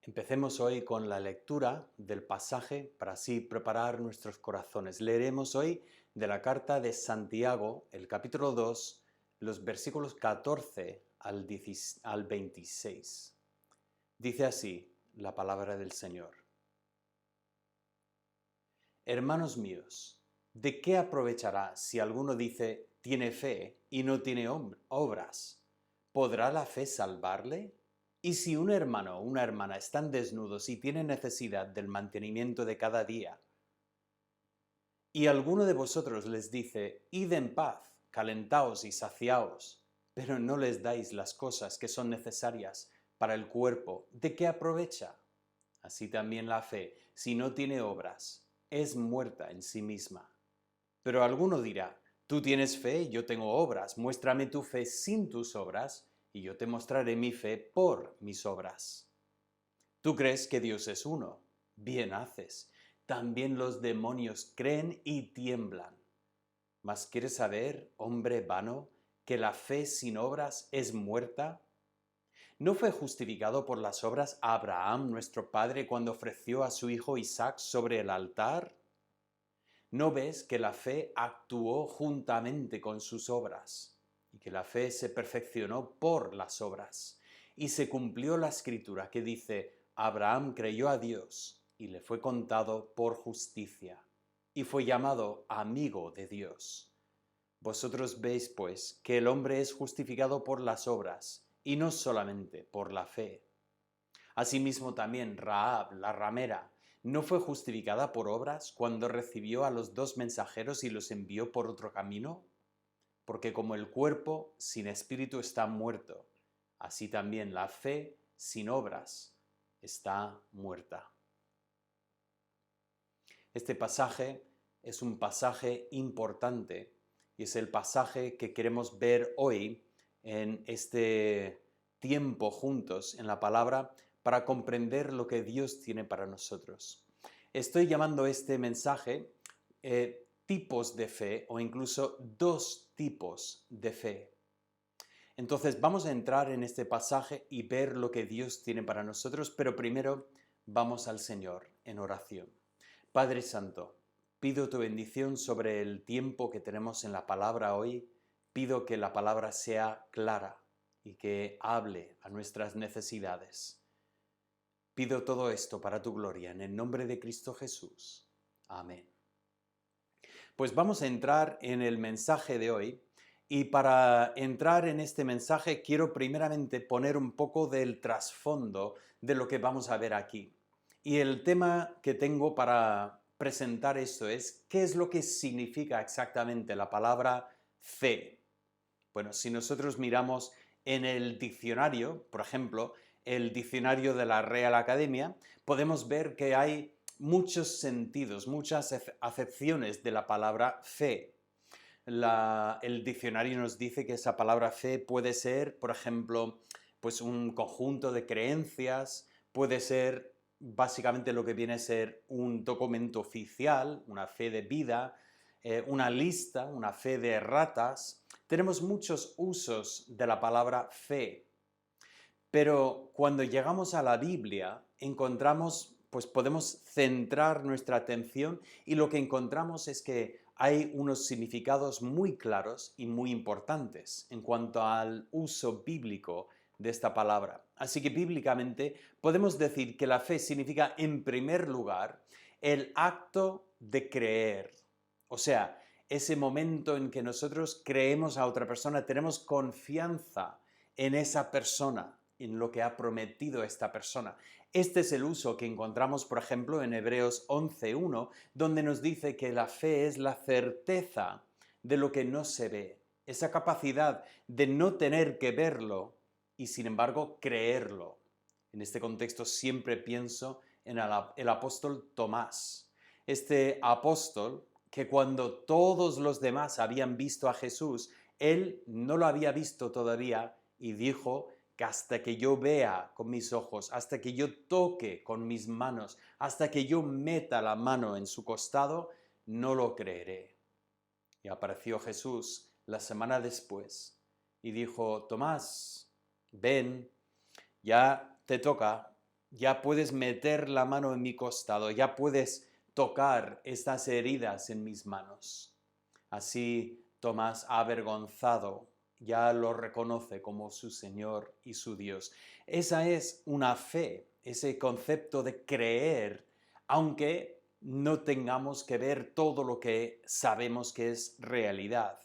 Empecemos hoy con la lectura del pasaje para así preparar nuestros corazones. Leeremos hoy de la carta de Santiago, el capítulo 2, los versículos 14 al 26. Dice así la palabra del Señor. Hermanos míos, ¿de qué aprovechará si alguno dice tiene fe y no tiene obras? ¿Podrá la fe salvarle? Y si un hermano o una hermana están desnudos y tienen necesidad del mantenimiento de cada día, y alguno de vosotros les dice, id en paz, calentaos y saciaos, pero no les dais las cosas que son necesarias para el cuerpo, ¿de qué aprovecha? Así también la fe, si no tiene obras, es muerta en sí misma. Pero alguno dirá, tú tienes fe y yo tengo obras, muéstrame tu fe sin tus obras, y yo te mostraré mi fe por mis obras. Tú crees que Dios es uno, bien haces. También los demonios creen y tiemblan. Mas ¿quieres saber, hombre vano, que la fe sin obras es muerta? ¿No fue justificado por las obras Abraham, nuestro padre, cuando ofreció a su hijo Isaac sobre el altar? ¿No ves que la fe actuó juntamente con sus obras? Y que la fe se perfeccionó por las obras. Y se cumplió la escritura que dice, Abraham creyó a Dios y le fue contado por justicia. Y fue llamado amigo de Dios. Vosotros veis, pues, que el hombre es justificado por las obras, y no solamente por la fe. Asimismo también Rahab, la ramera, ¿no fue justificada por obras cuando recibió a los dos mensajeros y los envió por otro camino? Porque como el cuerpo sin espíritu está muerto, así también la fe sin obras está muerta. Este pasaje es un pasaje importante y es el pasaje que queremos ver hoy en este tiempo juntos en la palabra para comprender lo que Dios tiene para nosotros. Estoy llamando este mensaje tipos de fe o incluso dos tipos de fe. Entonces vamos a entrar en este pasaje y ver lo que Dios tiene para nosotros, pero primero vamos al Señor en oración. Padre Santo, pido tu bendición sobre el tiempo que tenemos en la palabra hoy. Pido que la palabra sea clara y que hable a nuestras necesidades. Pido todo esto para tu gloria, en el nombre de Cristo Jesús. Amén. Pues vamos a entrar en el mensaje de hoy y para entrar en este mensaje quiero primeramente poner un poco del trasfondo de lo que vamos a ver aquí. Y el tema que tengo para presentar esto es, ¿qué es lo que significa exactamente la palabra fe? Bueno, si nosotros miramos en el diccionario, por ejemplo, el diccionario de la Real Academia, podemos ver que hay muchos sentidos, muchas acepciones de la palabra fe. El diccionario nos dice que esa palabra fe puede ser, por ejemplo, pues un conjunto de creencias, puede ser básicamente lo que viene a ser un documento oficial, una fe de vida, una lista, una fe de ratas. Tenemos muchos usos de la palabra fe, pero cuando llegamos a la Biblia encontramos, pues podemos centrar nuestra atención y lo que encontramos es que hay unos significados muy claros y muy importantes en cuanto al uso bíblico de esta palabra. Así que bíblicamente podemos decir que la fe significa en primer lugar el acto de creer. O sea, ese momento en que nosotros creemos a otra persona, tenemos confianza en esa persona, en lo que ha prometido esta persona. Este es el uso que encontramos, por ejemplo, en Hebreos 11.1, donde nos dice que la fe es la certeza de lo que no se ve, esa capacidad de no tener que verlo y, sin embargo, creerlo. En este contexto siempre pienso en el apóstol Tomás. Este apóstol que cuando todos los demás habían visto a Jesús, él no lo había visto todavía y dijo que hasta que yo vea con mis ojos, hasta que yo toque con mis manos, hasta que yo meta la mano en su costado, no lo creeré. Y apareció Jesús la semana después y dijo, Tomás, ven, ya te toca, ya puedes meter la mano en mi costado, ya puedes tocar estas heridas en mis manos. Así Tomás, avergonzado, ya lo reconoce como su Señor y su Dios. Esa es una fe, ese concepto de creer, aunque no tengamos que ver todo lo que sabemos que es realidad.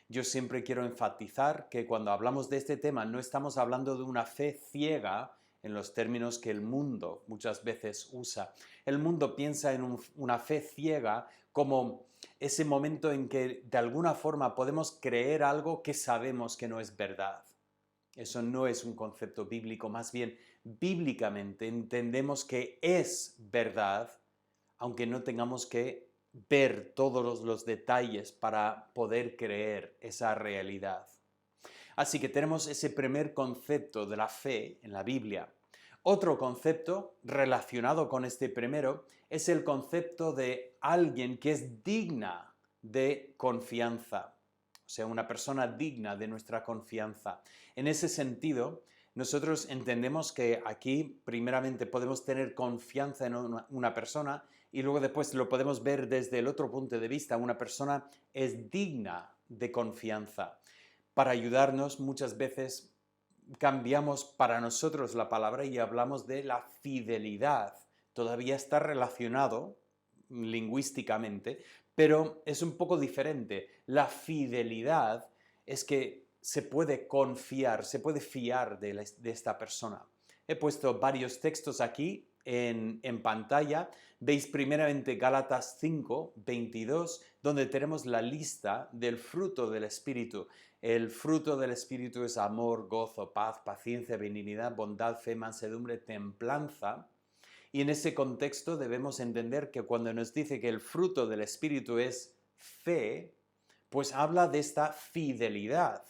Yo siempre quiero enfatizar que cuando hablamos de este tema no estamos hablando de una fe ciega en los términos que el mundo muchas veces usa. El mundo piensa en una fe ciega como ese momento en que de alguna forma podemos creer algo que sabemos que no es verdad. Eso no es un concepto bíblico, más bien bíblicamente entendemos que es verdad, aunque no tengamos que ver todos los detalles para poder creer esa realidad. Así que tenemos ese primer concepto de la fe en la Biblia. Otro concepto relacionado con este primero es el concepto de alguien que es digna de confianza, o sea, una persona digna de nuestra confianza. En ese sentido, nosotros entendemos que aquí primeramente podemos tener confianza en una persona y luego después lo podemos ver desde el otro punto de vista. Una persona es digna de confianza. Para ayudarnos muchas veces cambiamos para nosotros la palabra y hablamos de la fidelidad. Todavía está relacionado lingüísticamente, pero es un poco diferente. La fidelidad es que se puede confiar, se puede fiar de esta persona. He puesto varios textos aquí en pantalla. Veis primeramente Gálatas 5, 22, donde tenemos la lista del fruto del Espíritu. El fruto del Espíritu es amor, gozo, paz, paciencia, benignidad, bondad, fe, mansedumbre, templanza. Y en ese contexto debemos entender que cuando nos dice que el fruto del Espíritu es fe, pues habla de esta fidelidad.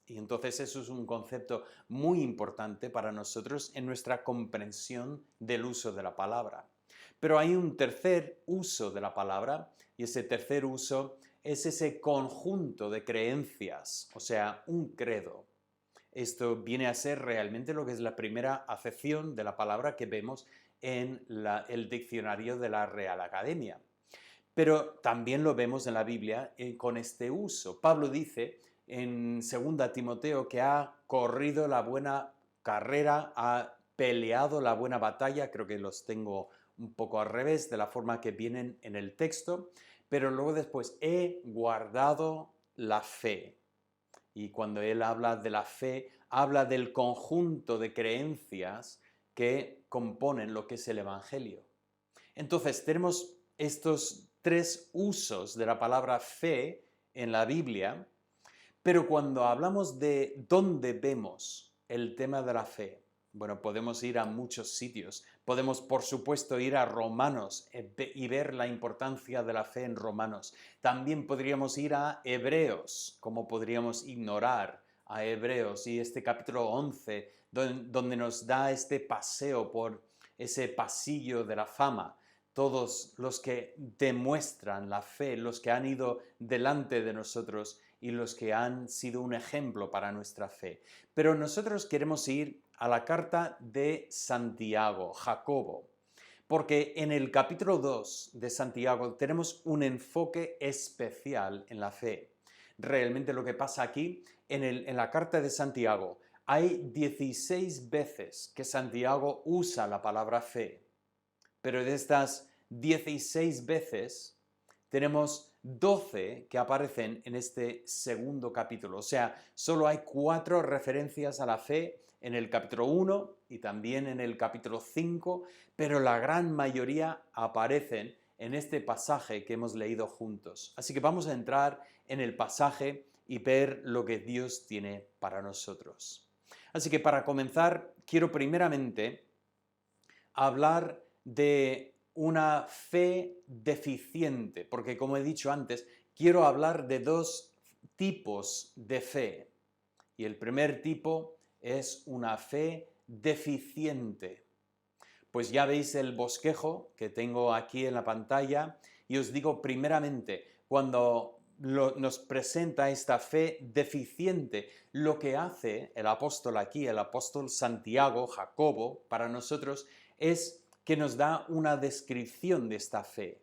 Y entonces eso es un concepto muy importante para nosotros en nuestra comprensión del uso de la palabra. Pero hay un tercer uso de la palabra, y ese tercer uso es ese conjunto de creencias, o sea, un credo. Esto viene a ser realmente lo que es la primera acepción de la palabra que vemos en el diccionario de la Real Academia. Pero también lo vemos en la Biblia con este uso. Pablo dice en 2 Timoteo que ha corrido la buena carrera, ha peleado la buena batalla, creo que los tengo un poco al revés de la forma que vienen en el texto, pero luego después he guardado la fe. Y cuando él habla de la fe, habla del conjunto de creencias que componen lo que es el Evangelio. Entonces, tenemos estos tres usos de la palabra fe en la Biblia, pero cuando hablamos de dónde vemos el tema de la fe, bueno, podemos ir a muchos sitios. Podemos, por supuesto, ir a Romanos y ver la importancia de la fe en Romanos. También podríamos ir a Hebreos, como podríamos ignorar a Hebreos y este capítulo 11, donde nos da este paseo por ese pasillo de la fama. Todos los que demuestran la fe, los que han ido delante de nosotros y los que han sido un ejemplo para nuestra fe. Pero nosotros queremos ir a la carta de Santiago, Jacobo, porque en el capítulo 2 de Santiago tenemos un enfoque especial en la fe. Realmente lo que pasa aquí, en la carta de Santiago, hay 16 veces que Santiago usa la palabra fe, pero de estas 16 veces tenemos 12 que aparecen en este segundo capítulo. O sea, solo hay 4 referencias a la fe en el capítulo 1 y también en el capítulo 5, pero la gran mayoría aparecen en este pasaje que hemos leído juntos. Así que vamos a entrar en el pasaje y ver lo que Dios tiene para nosotros. Así que para comenzar, quiero primeramente hablar de una fe deficiente, porque como he dicho antes, quiero hablar de 2 tipos de fe. Y el primer tipo es una fe deficiente. Pues ya veis el bosquejo que tengo aquí en la pantalla y os digo primeramente, cuando nos presenta esta fe deficiente. Lo que hace el apóstol aquí, el apóstol Santiago, Jacobo, para nosotros, es que nos da una descripción de esta fe.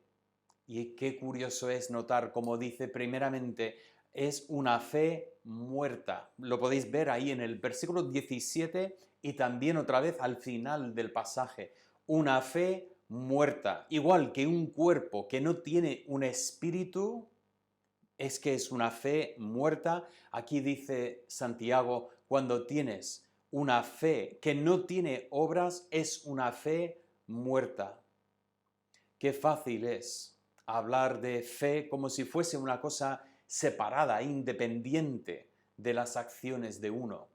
Y qué curioso es notar, como dice primeramente, es una fe muerta. Lo podéis ver ahí en el versículo 17 y también otra vez al final del pasaje. Una fe muerta, igual que un cuerpo que no tiene un espíritu, es que es una fe muerta. Aquí dice Santiago, cuando tienes una fe que no tiene obras, es una fe muerta. Qué fácil es hablar de fe como si fuese una cosa separada, independiente de las acciones de uno.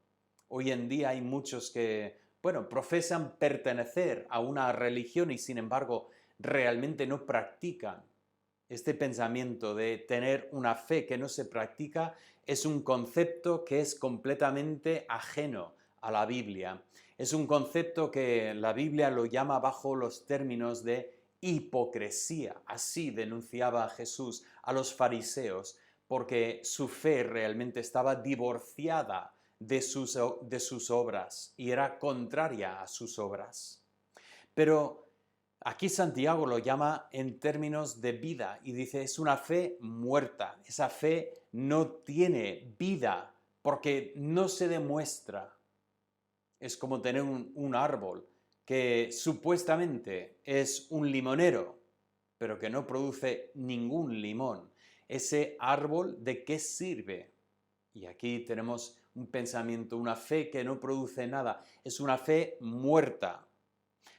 Hoy en día hay muchos que, bueno, profesan pertenecer a una religión y sin embargo realmente no practican. Este pensamiento de tener una fe que no se practica es un concepto que es completamente ajeno a la Biblia. Es un concepto que la Biblia lo llama bajo los términos de hipocresía. Así denunciaba Jesús a los fariseos, porque su fe realmente estaba divorciada de sus obras y era contraria a sus obras. Pero aquí Santiago lo llama en términos de vida y dice, es una fe muerta. Esa fe no tiene vida porque no se demuestra. Es como tener un árbol que supuestamente es un limonero, pero que no produce ningún limón. ¿Ese árbol de qué sirve? Y aquí tenemos un pensamiento, una fe que no produce nada. Es una fe muerta.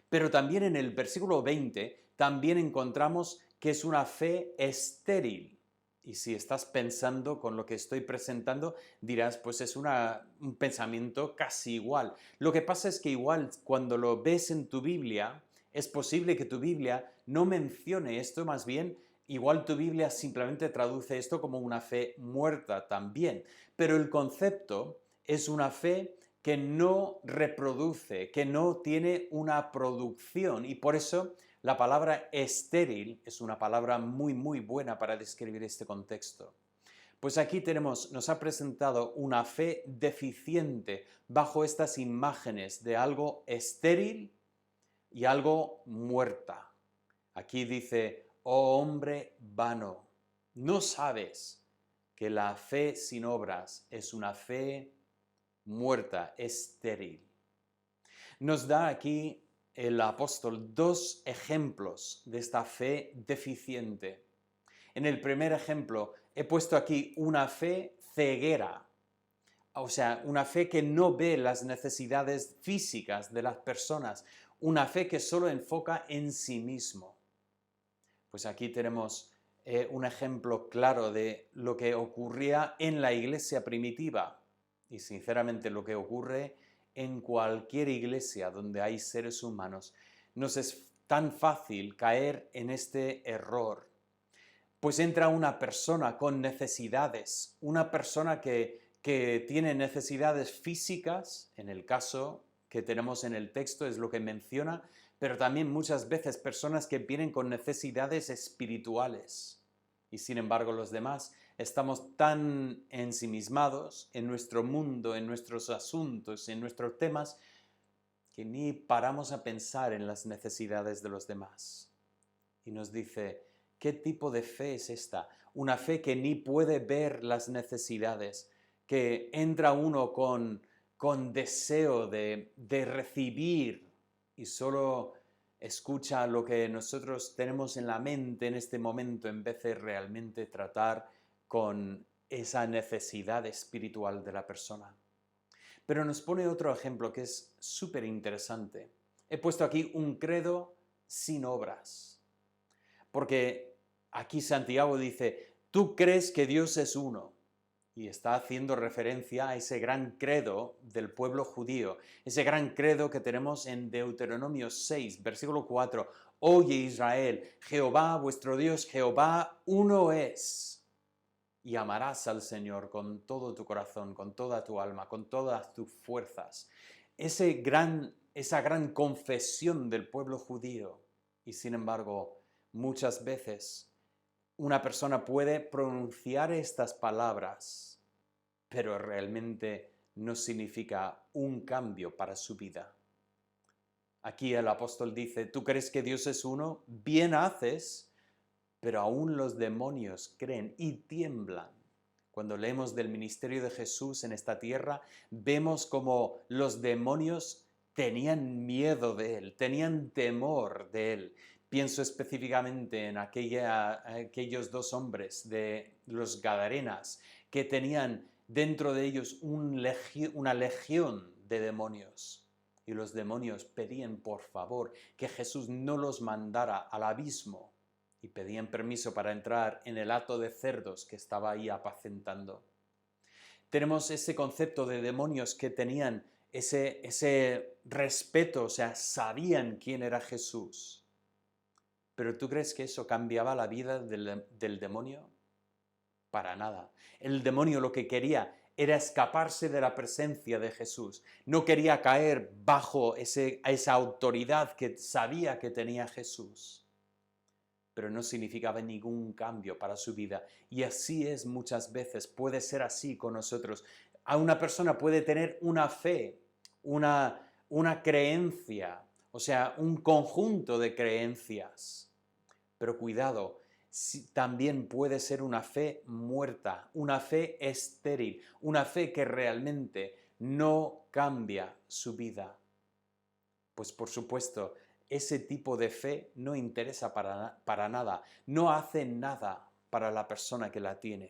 Pero también en el versículo 20 también encontramos que es una fe estéril. Y si estás pensando con lo que estoy presentando, dirás, pues es un pensamiento casi igual. Lo que pasa es que igual cuando lo ves en tu Biblia, es posible que tu Biblia no mencione esto, más bien, igual tu Biblia simplemente traduce esto como una fe muerta también. Pero el concepto es una fe que no reproduce, que no tiene una producción y por eso la palabra estéril es una palabra muy muy buena para describir este contexto. Pues aquí nos ha presentado una fe deficiente bajo estas imágenes de algo estéril y algo muerta. Aquí dice, oh hombre vano, ¿no sabes que la fe sin obras es una fe muerta, estéril? Nos da aquí el apóstol dos ejemplos de esta fe deficiente. En el primer ejemplo he puesto aquí una fe ceguera, o sea, una fe que no ve las necesidades físicas de las personas, una fe que solo enfoca en sí mismo. Pues aquí tenemos un ejemplo claro de lo que ocurría en la iglesia primitiva y sinceramente lo que ocurre en cualquier iglesia donde hay seres humanos. Nos es tan fácil caer en este error. Pues entra una persona con necesidades, una persona que tiene necesidades físicas, en el caso que tenemos en el texto es lo que menciona, pero también muchas veces personas que vienen con necesidades espirituales. Y sin embargo los demás estamos tan ensimismados en nuestro mundo, en nuestros asuntos, en nuestros temas, que ni paramos a pensar en las necesidades de los demás. Y nos dice, ¿qué tipo de fe es esta? Una fe que ni puede ver las necesidades, que entra uno con deseo de recibir y solo escucha lo que nosotros tenemos en la mente en este momento en vez de realmente tratar con esa necesidad espiritual de la persona. Pero nos pone otro ejemplo que es súper interesante. He puesto aquí un credo sin obras. Porque aquí Santiago dice, tú crees que Dios es uno. Y está haciendo referencia a ese gran credo del pueblo judío, ese gran credo que tenemos en Deuteronomio 6, versículo 4. Oye Israel, Jehová vuestro Dios, Jehová uno es. Y amarás al Señor con todo tu corazón, con toda tu alma, con todas tus fuerzas. Esa gran confesión del pueblo judío. Y sin embargo, muchas veces una persona puede pronunciar estas palabras, pero realmente no significa un cambio para su vida. Aquí el apóstol dice, ¿tú crees que Dios es uno? Bien haces, pero aún los demonios creen y tiemblan. Cuando leemos del ministerio de Jesús en esta tierra, vemos como los demonios tenían miedo de él, tenían temor de él. Pienso específicamente en aquellos dos hombres de los Gadarenas que tenían dentro de ellos una legión de demonios. Y los demonios pedían por favor que Jesús no los mandara al abismo y pedían permiso para entrar en el hato de cerdos que estaba ahí apacentando. Tenemos ese concepto de demonios que tenían ese respeto, o sea, sabían quién era Jesús. ¿Pero tú crees que eso cambiaba la vida del demonio? Para nada. El demonio lo que quería era escaparse de la presencia de Jesús. No quería caer bajo esa autoridad que sabía que tenía Jesús. Pero no significaba ningún cambio para su vida. Y así es muchas veces, puede ser así con nosotros. A una persona puede tener una fe, una creencia, o sea, un conjunto de creencias. Pero cuidado, también puede ser una fe muerta, una fe estéril, una fe que realmente no cambia su vida. Pues por supuesto, ese tipo de fe no interesa para nada, no hace nada para la persona que la tiene.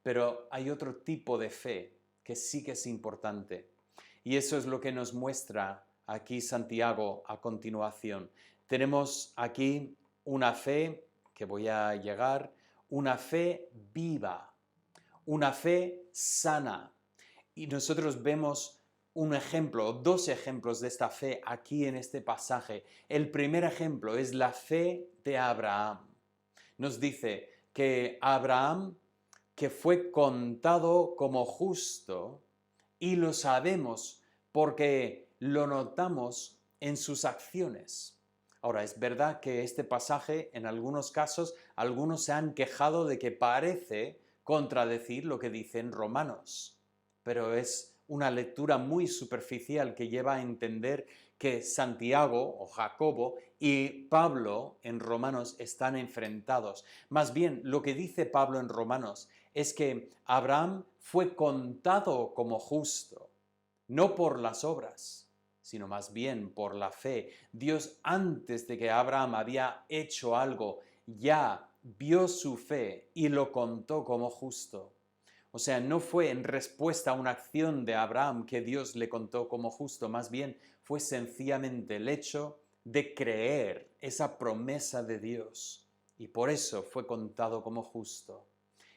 Pero hay otro tipo de fe que sí que es importante. Y eso es lo que nos muestra aquí Santiago a continuación. Tenemos aquí una fe, que voy a llegar, una fe viva, una fe sana. Y nosotros vemos un ejemplo, dos ejemplos de esta fe aquí en este pasaje. El primer ejemplo es la fe de Abraham. Nos dice que Abraham, que fue contado como justo, y lo sabemos porque lo notamos en sus acciones. Ahora, es verdad que este pasaje, en algunos casos, algunos se han quejado de que parece contradecir lo que dicen Romanos, pero es una lectura muy superficial que lleva a entender que Santiago o Jacobo y Pablo en Romanos están enfrentados. Más bien, lo que dice Pablo en Romanos es que Abraham fue contado como justo, no por las obras, sino más bien por la fe. Dios, antes de que Abraham había hecho algo, ya vio su fe y lo contó como justo. O sea, no fue en respuesta a una acción de Abraham que Dios le contó como justo, más bien fue sencillamente el hecho de creer esa promesa de Dios. Y por eso fue contado como justo.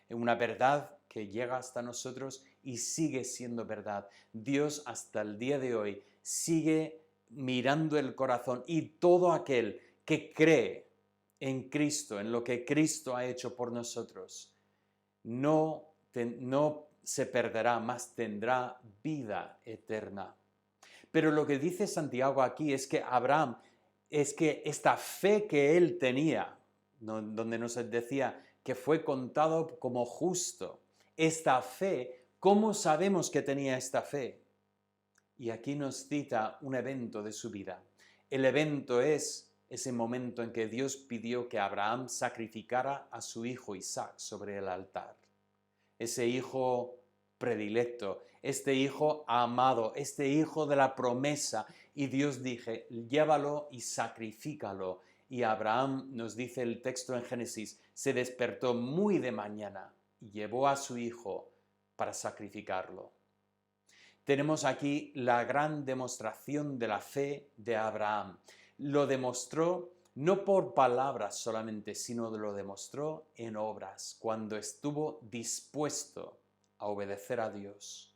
Una verdad que llega hasta nosotros y sigue siendo verdad. Dios hasta el día de hoy sigue mirando el corazón y todo aquel que cree en Cristo, en lo que Cristo ha hecho por nosotros, no se perderá, más tendrá vida eterna. Pero lo que dice Santiago aquí es que Abraham, es que esta fe que él tenía, donde nos decía que fue contado como justo, esta fe, ¿cómo sabemos que tenía esta fe? Y aquí nos cita un evento de su vida. El evento es ese momento en que Dios pidió que Abraham sacrificara a su hijo Isaac sobre el altar. Ese hijo predilecto, este hijo amado, este hijo de la promesa. Y Dios dije, llévalo y sacrifícalo. Y Abraham, nos dice el texto en Génesis, se despertó muy de mañana y llevó a su hijo para sacrificarlo. Tenemos aquí la gran demostración de la fe de Abraham. Lo demostró no por palabras solamente, sino lo demostró en obras, cuando estuvo dispuesto a obedecer a Dios.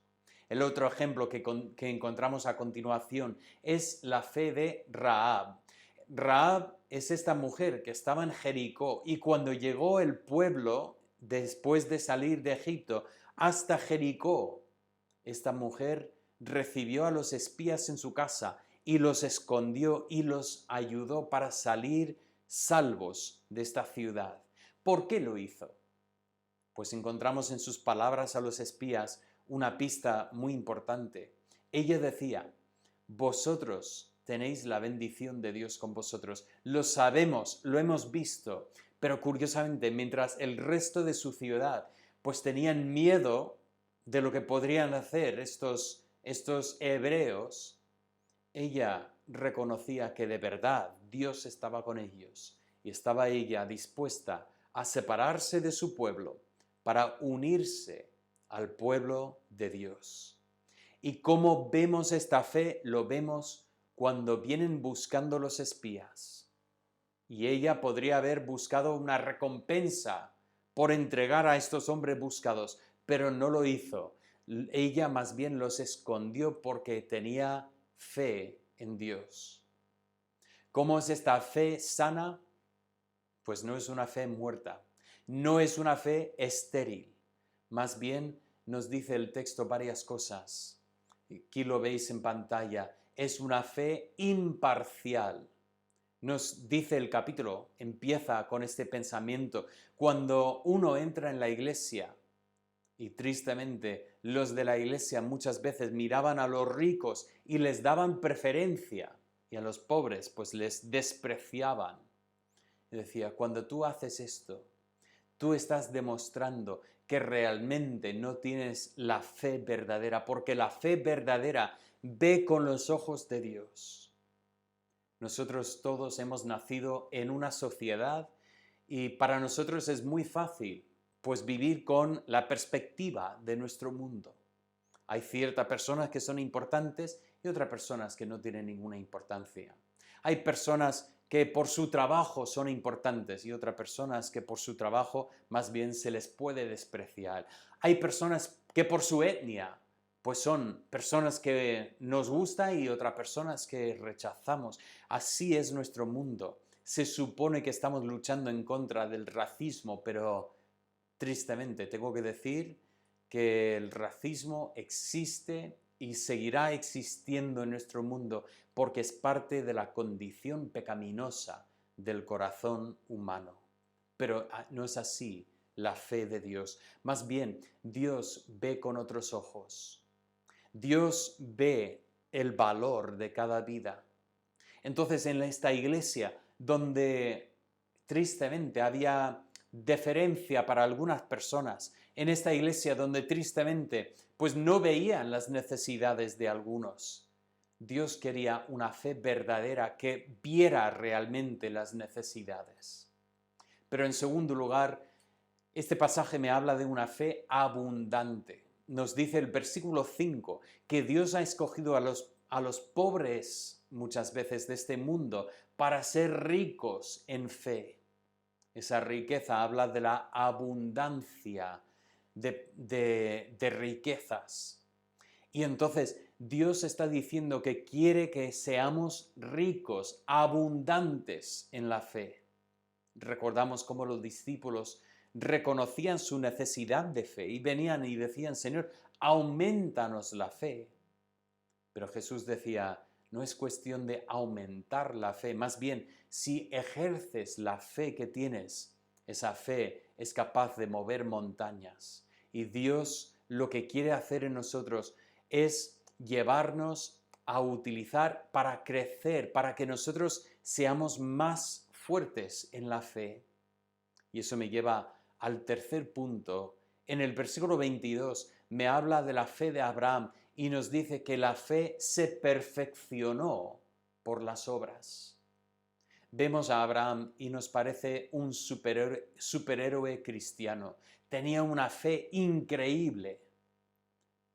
El otro ejemplo que encontramos a continuación es la fe de Rahab. Rahab es esta mujer que estaba en Jericó y cuando llegó el pueblo, después de salir de Egipto, hasta Jericó, esta mujer recibió a los espías en su casa y los escondió y los ayudó para salir salvos de esta ciudad. ¿Por qué lo hizo? Pues encontramos en sus palabras a los espías una pista muy importante. Ella decía, vosotros tenéis la bendición de Dios con vosotros. Lo sabemos, lo hemos visto, pero curiosamente, mientras el resto de su ciudad pues tenían miedo de lo que podrían hacer estos hebreos, ella reconocía que de verdad Dios estaba con ellos y estaba ella dispuesta a separarse de su pueblo para unirse al pueblo de Dios. ¿Y cómo vemos esta fe? Lo vemos cuando vienen buscando los espías. Y ella podría haber buscado una recompensa por entregar a estos hombres buscados, pero no lo hizo. Ella más bien los escondió porque tenía fe en Dios. ¿Cómo es esta fe sana? Pues no es una fe muerta, no es una fe estéril. Más bien nos dice el texto varias cosas. Aquí lo veis en pantalla. Es una fe imparcial. Nos dice el capítulo, empieza con este pensamiento. Cuando uno entra en la iglesia, y tristemente los de la iglesia muchas veces miraban a los ricos y les daban preferencia, y a los pobres pues les despreciaban. Y decía, cuando tú haces esto, tú estás demostrando que realmente no tienes la fe verdadera, porque la fe verdadera ve con los ojos de Dios. Nosotros todos hemos nacido en una sociedad y para nosotros es muy fácil pues vivir con la perspectiva de nuestro mundo. Hay ciertas personas que son importantes y otras personas que no tienen ninguna importancia. Hay personas que por su trabajo son importantes y otras personas que por su trabajo más bien se les puede despreciar. Hay personas que por su etnia pues son personas que nos gusta y otras personas que rechazamos. Así es nuestro mundo. Se supone que estamos luchando en contra del racismo, pero tristemente tengo que decir que el racismo existe y seguirá existiendo en nuestro mundo porque es parte de la condición pecaminosa del corazón humano. Pero no es así la fe de Dios. Más bien, Dios ve con otros ojos. Dios ve el valor de cada vida. Entonces, en esta iglesia, donde tristemente había deferencia para algunas personas, en esta iglesia donde tristemente pues no veían las necesidades de algunos, Dios quería una fe verdadera que viera realmente las necesidades. Pero en segundo lugar, este pasaje me habla de una fe abundante. Nos dice el versículo 5 que Dios ha escogido a los pobres muchas veces de este mundo para ser ricos en fe. Esa riqueza habla de la abundancia de riquezas. Y entonces Dios está diciendo que quiere que seamos ricos, abundantes en la fe. Recordamos cómo los discípulos reconocían su necesidad de fe y venían y decían, Señor, aumentanos la fe. Pero Jesús decía, no es cuestión de aumentar la fe, más bien, si ejerces la fe que tienes, esa fe es capaz de mover montañas. Y Dios lo que quiere hacer en nosotros es llevarnos a utilizar para crecer, para que nosotros seamos más fuertes en la fe. Y eso me lleva al tercer punto. En el versículo 22 me habla de la fe de Abraham y nos dice que la fe se perfeccionó por las obras. Vemos a Abraham y nos parece un superhéroe cristiano. Tenía una fe increíble.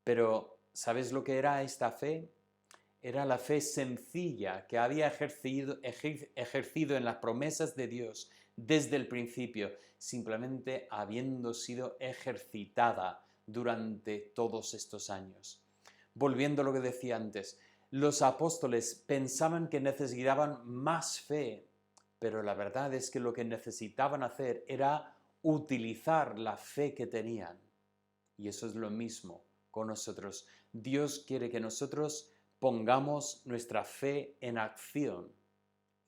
Pero, ¿sabes lo que era esta fe? Era la fe sencilla que había ejercido en las promesas de Dios desde el principio, simplemente habiendo sido ejercitada durante todos estos años. Volviendo a lo que decía antes, los apóstoles pensaban que necesitaban más fe, pero la verdad es que lo que necesitaban hacer era utilizar la fe que tenían. Y eso es lo mismo con nosotros. Dios quiere que nosotros pongamos nuestra fe en acción.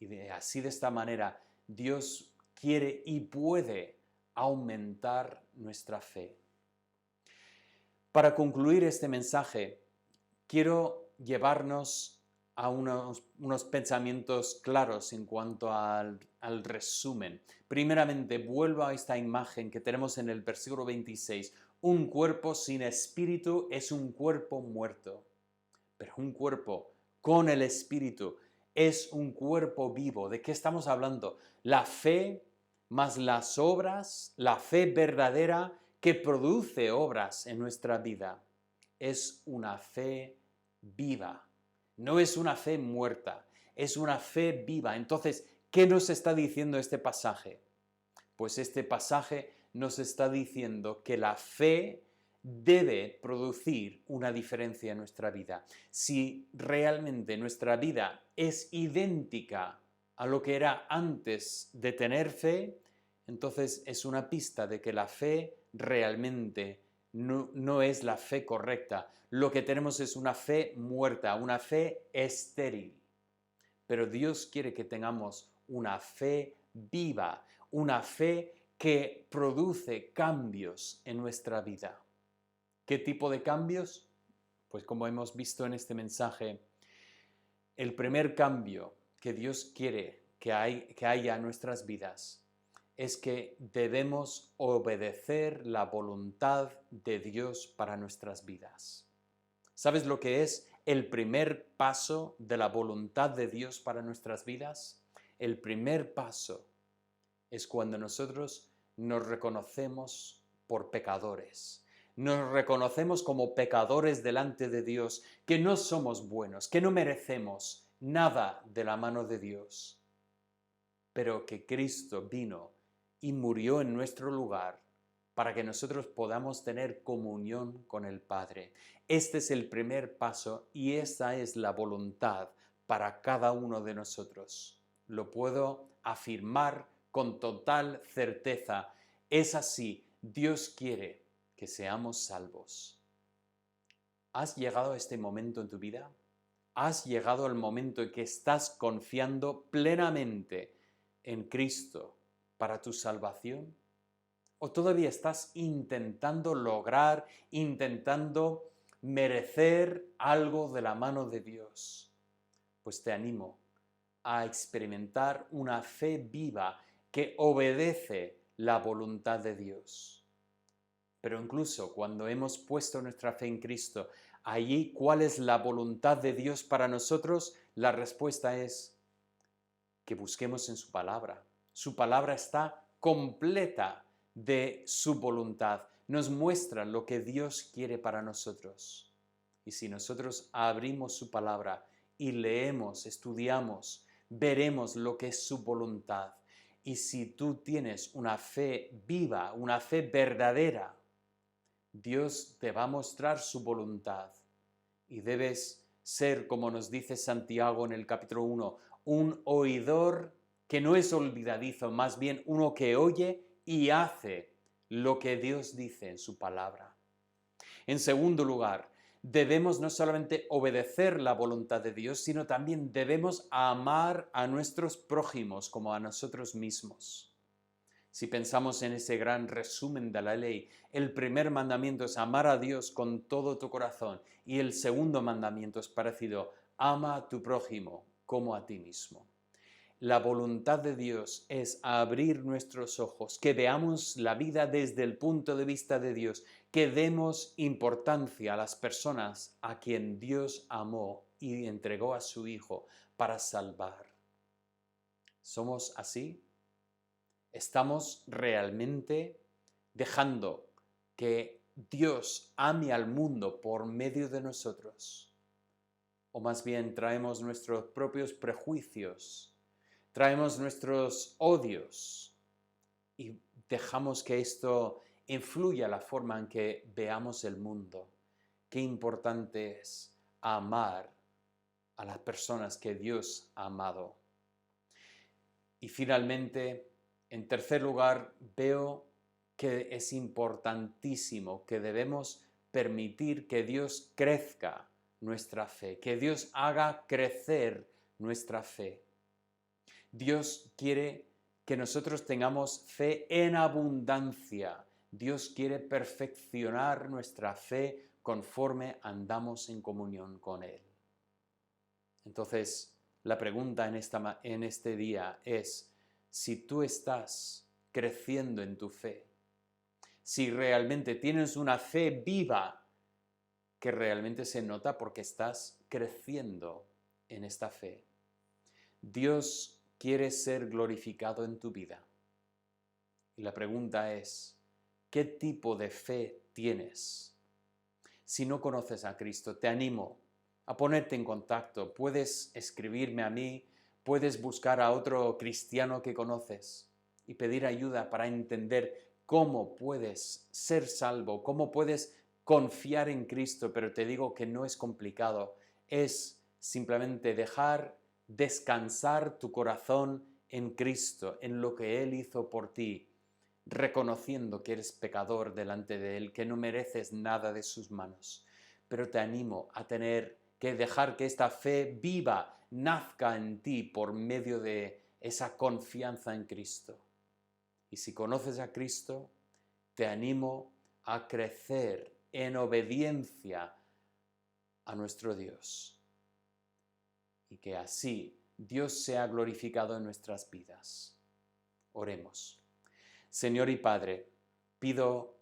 Y así de esta manera Dios quiere y puede aumentar nuestra fe. Para concluir este mensaje, quiero llevarnos a unos pensamientos claros en cuanto al resumen. Primeramente, vuelvo a esta imagen que tenemos en el versículo 26. Un cuerpo sin espíritu es un cuerpo muerto, pero un cuerpo con el espíritu es un cuerpo vivo. ¿De qué estamos hablando? La fe más las obras, la fe verdadera que produce obras en nuestra vida. Es una fe viva. No es una fe muerta, es una fe viva. Entonces, ¿qué nos está diciendo este pasaje? Pues este pasaje nos está diciendo que la fe debe producir una diferencia en nuestra vida. Si realmente nuestra vida es idéntica a lo que era antes de tener fe, entonces es una pista de que la fe realmente no es la fe correcta. Lo que tenemos es una fe muerta, una fe estéril. Pero Dios quiere que tengamos una fe viva, una fe que produce cambios en nuestra vida. ¿Qué tipo de cambios? Pues como hemos visto en este mensaje, el primer cambio que Dios quiere que haya en nuestras vidas es que debemos obedecer la voluntad de Dios para nuestras vidas. ¿Sabes lo que es el primer paso de la voluntad de Dios para nuestras vidas? El primer paso es cuando nosotros nos reconocemos por pecadores. Nos reconocemos como pecadores delante de Dios, que no somos buenos, que no merecemos nada de la mano de Dios, pero que Cristo vino y murió en nuestro lugar para que nosotros podamos tener comunión con el Padre. Este es el primer paso y esta es la voluntad para cada uno de nosotros. Lo puedo afirmar con total certeza. Es así, Dios quiere que seamos salvos. ¿Has llegado a este momento en tu vida? ¿Has llegado al momento en que estás confiando plenamente en Cristo para tu salvación? ¿O todavía estás intentando lograr, intentando merecer algo de la mano de Dios? Pues te animo a experimentar una fe viva que obedece la voluntad de Dios. Pero incluso cuando hemos puesto nuestra fe en Cristo, allí, ¿cuál es la voluntad de Dios para nosotros? La respuesta es que busquemos en su palabra. Su palabra está completa de su voluntad. Nos muestra lo que Dios quiere para nosotros. Y si nosotros abrimos su palabra y leemos, estudiamos, veremos lo que es su voluntad. Y si tú tienes una fe viva, una fe verdadera, Dios te va a mostrar su voluntad. Y debes ser, como nos dice Santiago en el capítulo 1, un oidor que no es olvidadizo, más bien uno que oye y hace lo que Dios dice en su palabra. En segundo lugar, debemos no solamente obedecer la voluntad de Dios, sino también debemos amar a nuestros prójimos como a nosotros mismos. Si pensamos en ese gran resumen de la ley, el primer mandamiento es amar a Dios con todo tu corazón y el segundo mandamiento es parecido, ama a tu prójimo como a ti mismo. La voluntad de Dios es abrir nuestros ojos, que veamos la vida desde el punto de vista de Dios, que demos importancia a las personas a quien Dios amó y entregó a su Hijo para salvar. ¿Somos así? ¿Estamos realmente dejando que Dios ame al mundo por medio de nosotros? ¿O más bien traemos nuestros propios prejuicios, traemos nuestros odios y dejamos que esto influya la forma en que veamos el mundo? Qué importante es amar a las personas que Dios ha amado. Y finalmente, en tercer lugar, veo que es importantísimo que debemos permitir que Dios crezca nuestra fe, que Dios haga crecer nuestra fe. Dios quiere que nosotros tengamos fe en abundancia. Dios quiere perfeccionar nuestra fe conforme andamos en comunión con Él. Entonces, la pregunta en este día es, si tú estás creciendo en tu fe, si realmente tienes una fe viva, que realmente se nota porque estás creciendo en esta fe. Dios quiere ser glorificado en tu vida. Y la pregunta es, ¿qué tipo de fe tienes? Si no conoces a Cristo, te animo a ponerte en contacto. Puedes escribirme a mí, puedes buscar a otro cristiano que conoces y pedir ayuda para entender cómo puedes ser salvo, cómo puedes confiar en Cristo, pero te digo que no es complicado, es simplemente dejar descansar tu corazón en Cristo, en lo que Él hizo por ti, reconociendo que eres pecador delante de Él, que no mereces nada de sus manos. Pero te animo a tener que dejar que esta fe viva nazca en ti por medio de esa confianza en Cristo. Y si conoces a Cristo, te animo a crecer en obediencia a nuestro Dios. Y que así Dios sea glorificado en nuestras vidas. Oremos. Señor y Padre, pido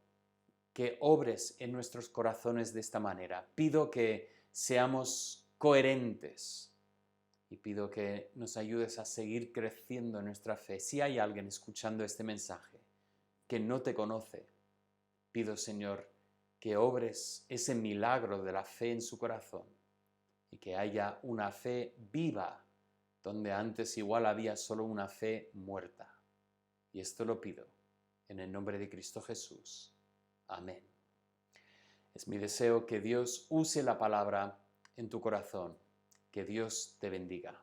que obres en nuestros corazones de esta manera. Pido que seamos coherentes y pido que nos ayudes a seguir creciendo en nuestra fe. Si hay alguien escuchando este mensaje que no te conoce, pido, Señor, que obres ese milagro de la fe en su corazón y que haya una fe viva donde antes igual había solo una fe muerta. Y esto lo pido en el nombre de Cristo Jesús. Amén. Es mi deseo que Dios use la palabra en tu corazón. Que Dios te bendiga.